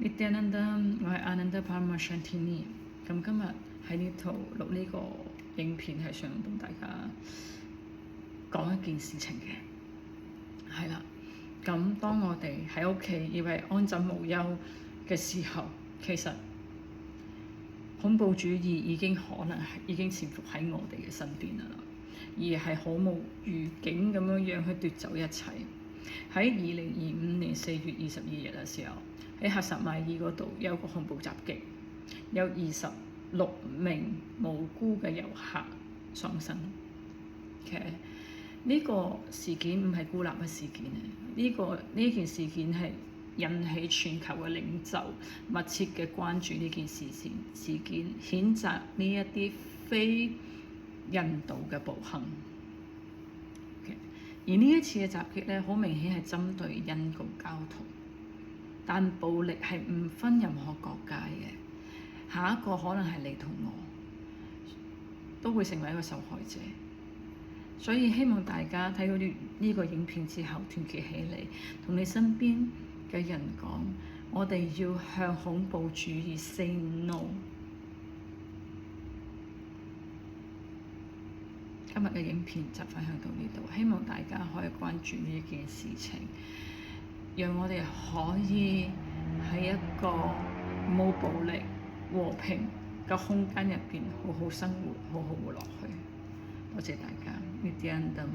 Nityananda，我係 Ananda Paramahansa。咁今日喺呢度錄呢個影片係想同大家講一件事情嘅，係啦。咁當我哋喺屋企以為安枕無憂嘅時候，其實恐怖主義已經可能已經潛伏喺我哋嘅身邊啦，而係毫無預警咁樣去奪走一切。喺2025年4月22日嘅時候，喺喀什米爾嗰度有個恐怖襲擊，有26名無辜嘅遊客喪生。呢個事件唔係孤立嘅事件啊！呢件事件係引起全球嘅領袖密切嘅關注呢件事件，譴責呢一啲非人道嘅暴行。而呢一次嘅襲擊咧，好明顯係針對印度教徒，但暴力係唔分任何國界嘅。下一個可能係你同我，都會成為一個受害者。所以希望大家睇到呢個影片之後，團結起嚟，同你身邊嘅人講，我哋要向恐怖主義 say no。今日嘅影片就分享到呢度，希望大家可以關注呢件事情，讓我哋可以喺一個冇暴力、和平嘅空間入邊好好生活，好好活落去。多謝大家，Nityananda。